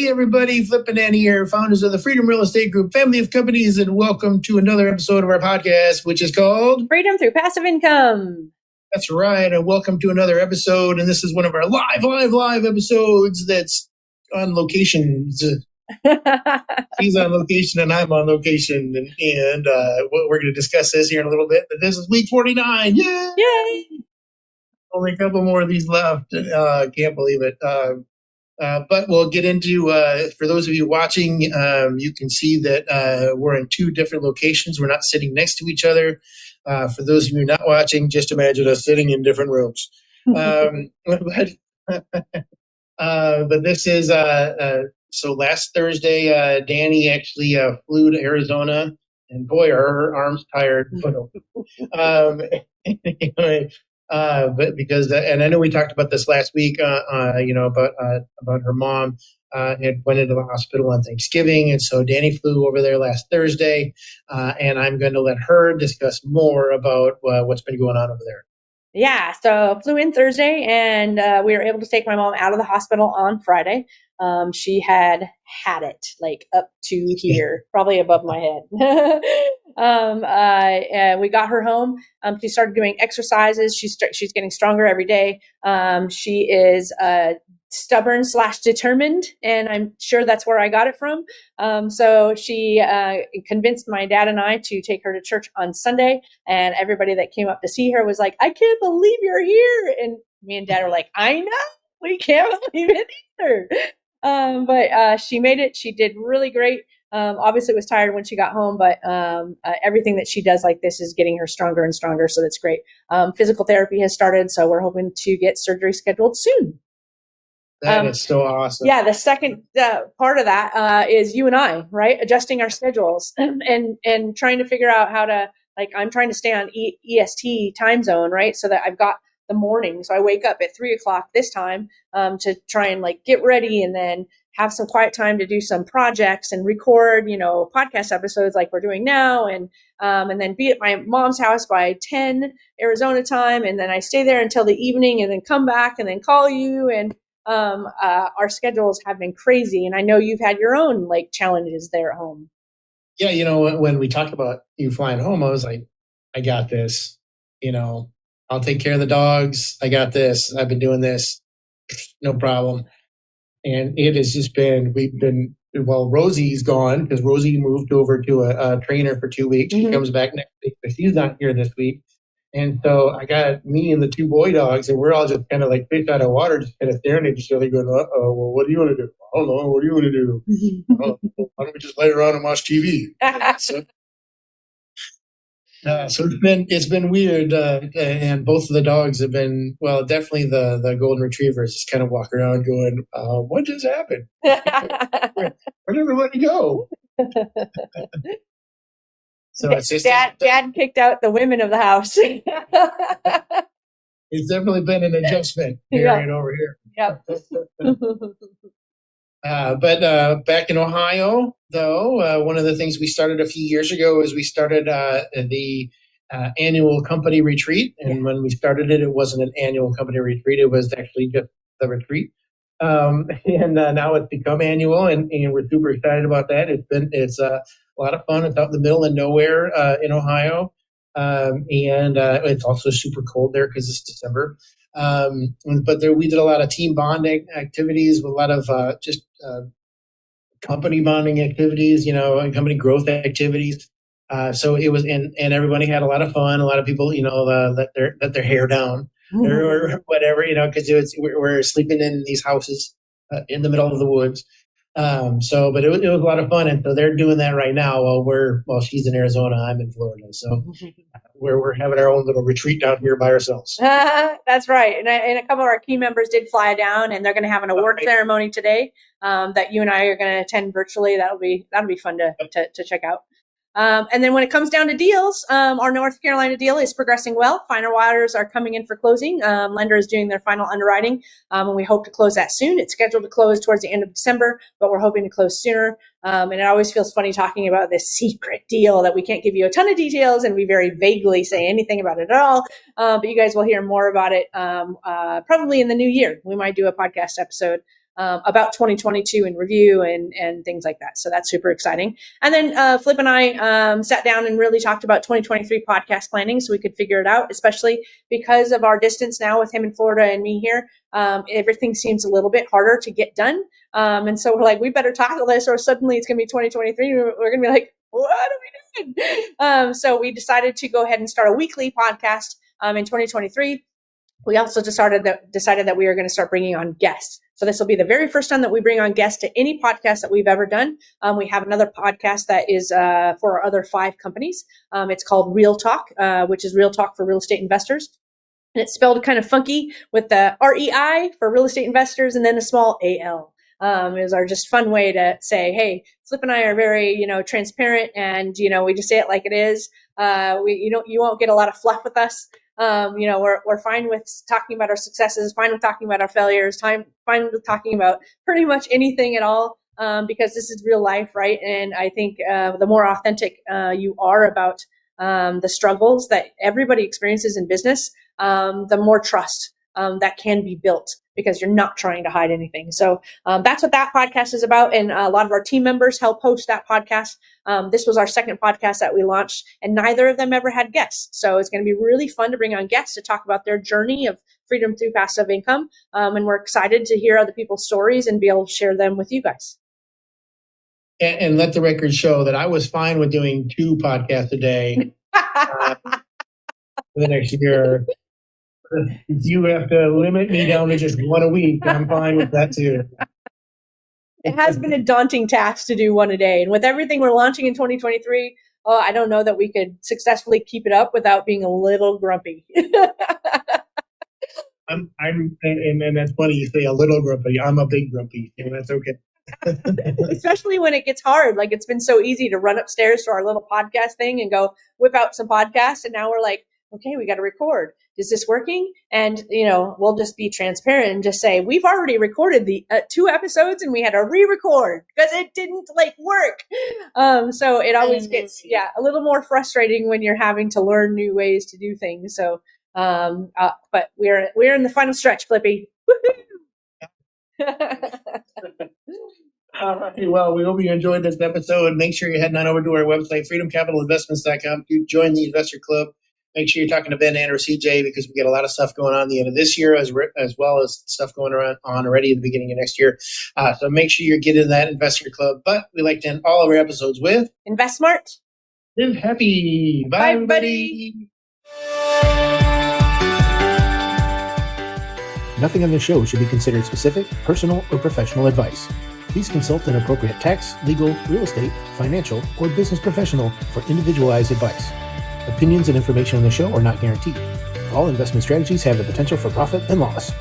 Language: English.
Hey everybody, Flip and Annie here, founders of the Freedom Real Estate Group, family of companies, and welcome to another episode of our podcast, which is called Freedom Through Passive Income. That's right, and welcome to another episode, and this is one of our live episodes that's on location. He's on location and I'm on location, and we're going to discuss this here in a little bit, but this is week 49. Yay! Only a couple more of these left. Can't believe it. But we'll get into, for those of you watching, you can see that we're in two different locations. We're not sitting next to each other. For those of you not watching, just imagine us sitting in different rooms. But this is, so last Thursday, Danny actually flew to Arizona, and boy, are her arms tired. Anyway, but because, and I know we talked about this last week, about her mom had went into the hospital on Thanksgiving, and so Danny flew over there last Thursday, and I'm going to let her discuss more about what's been going on over there. Yeah, so flew in Thursday, and we were able to take my mom out of the hospital on Friday. She had it like up to here, probably above my head. And we got her home. She started doing exercises. She's getting stronger every day. She is stubborn / determined, and I'm sure that's where I got it from. So she convinced my dad and I to take her to church on Sunday, and everybody that came up to see her was like, "I can't believe you're here." And me and dad were like, "I know, we can't believe it either." But she made it. She did really great. Obviously was tired when she got home, but everything that she does like this is getting her stronger and stronger. So that's great. Physical therapy has started, so we're hoping to get surgery scheduled soon. That is so awesome. Yeah, the second part of that is you and I, right? Adjusting our schedules and trying to figure out how to, like, I'm trying to stay on EST time zone, right? So that I've got the morning. So I wake up at 3:00 this time to try and like get ready and then have some quiet time to do some projects and record, podcast episodes like we're doing now, and then be at my mom's house by 10 Arizona time, and then I stay there until the evening, and then come back and then call you. And our schedules have been crazy, and I know you've had your own like challenges there at home. Yeah, when we talked about you flying home, I was like, I got this. I'll take care of the dogs. I got this. I've been doing this, no problem. And it has just been, Rosie's gone because Rosie moved over to a trainer for 2 weeks. Mm-hmm. She comes back next week, but she's not here this week. And so I got me and the two boy dogs, and we're all just kind of like fish out of water, just kind of staring at each other going, uh-oh, well, what do you want to do? I don't know. What do you want to do? Why don't we just lay around and watch TV? So it's been weird, and both of the dogs have been, well, definitely the golden retrievers just kind of walk around going, what just happened? Where did everybody go? So it's just Dad kicked out the women of the house. It's definitely been an adjustment here and over here. Yep. But back in Ohio, though, one of the things we started a few years ago is we started the annual company retreat. And when we started it, it wasn't an annual company retreat. It was actually just the retreat. And now it's become annual, and we're super excited about that. It's a lot of fun. It's out in the middle of nowhere in Ohio. And it's also super cold there because it's December. But we did a lot of team bonding activities with a lot of company bonding activities, and company growth activities. So it was, and everybody had a lot of fun. A lot of people, let their hair down or whatever, because we're sleeping in these houses in the middle of the woods. But it was a lot of fun, and so they're doing that right now while she's in Arizona, I'm in Florida. So we're having our own little retreat down here by ourselves. That's right, and a couple of our key members did fly down, and they're going to have an award ceremony today that you and I are going to attend virtually. That'll be fun to check out. And then when it comes down to deals, our North Carolina deal is progressing well. Final wires are coming in for closing. Lender is doing their final underwriting, and we hope to close that soon. It's scheduled to close towards the end of December, but we're hoping to close sooner. And it always feels funny talking about this secret deal that we can't give you a ton of details, and we very vaguely say anything about it at all. But you guys will hear more about it probably in the new year. We might do a podcast episode about 2022 in review and things like that. So that's super exciting. And then Flip and I sat down and really talked about 2023 podcast planning so we could figure it out, especially because of our distance now with him in Florida and me here. Everything seems a little bit harder to get done. And so we're like, we better tackle this or suddenly it's going to be 2023. We're going to be like, what are we doing? So we decided to go ahead and start a weekly podcast in 2023. We also decided that we are going to start bringing on guests. So this will be the very first time that we bring on guests to any podcast that we've ever done. We have another podcast that is for our other 5 companies. It's called Real Talk, which is Real Talk for Real Estate Investors. And it's spelled kind of funky with the REI for real estate investors and then a small AL. Is our just fun way to say, hey, Flip and I are very, transparent and, we just say it like it is. You won't get a lot of fluff with us. We're fine with talking about our successes, fine with talking about our failures, fine with talking about pretty much anything at all, because this is real life, right? And I think the more authentic you are about the struggles that everybody experiences in business, the more trust that can be built because you're not trying to hide anything. So that's what that podcast is about. And a lot of our team members help host that podcast. This was our second podcast that we launched, and neither of them ever had guests. So it's going to be really fun to bring on guests to talk about their journey of freedom through passive income. And we're excited to hear other people's stories and be able to share them with you guys. And let the record show that I was fine with doing 2 podcasts a day for the next year. If you have to limit me down to just 1 a week, I'm fine with that too. It has been a daunting task to do 1 a day. And with everything we're launching in 2023, I don't know that we could successfully keep it up without being a little grumpy. And that's funny you say a little grumpy. I'm a big grumpy, and that's okay. Especially when it gets hard. Like it's been so easy to run upstairs to our little podcast thing and go whip out some podcasts. And now we're like, okay, we got to record. Is this working? And, we'll just be transparent and just say, we've already recorded the 2 episodes and we had to re-record because it didn't work. So it always gets, a little more frustrating when you're having to learn new ways to do things. So, but we're in the final stretch, Flippy. All right. Well, we hope you enjoyed this episode. Make sure you're heading on over to our website, freedomcapitalinvestments.com, to join the Investor Club. Make sure you're talking to Ben and or CJ because we get a lot of stuff going on at the end of this year as well as stuff going on already at the beginning of next year. So make sure you're getting that Investor Club. But we like to end all of our episodes with Invest Smart. Live happy. Bye, everybody. Nothing on this show should be considered specific, personal, or professional advice. Please consult an appropriate tax, legal, real estate, financial, or business professional for individualized advice. Opinions and information on the show are not guaranteed. All investment strategies have the potential for profit and loss.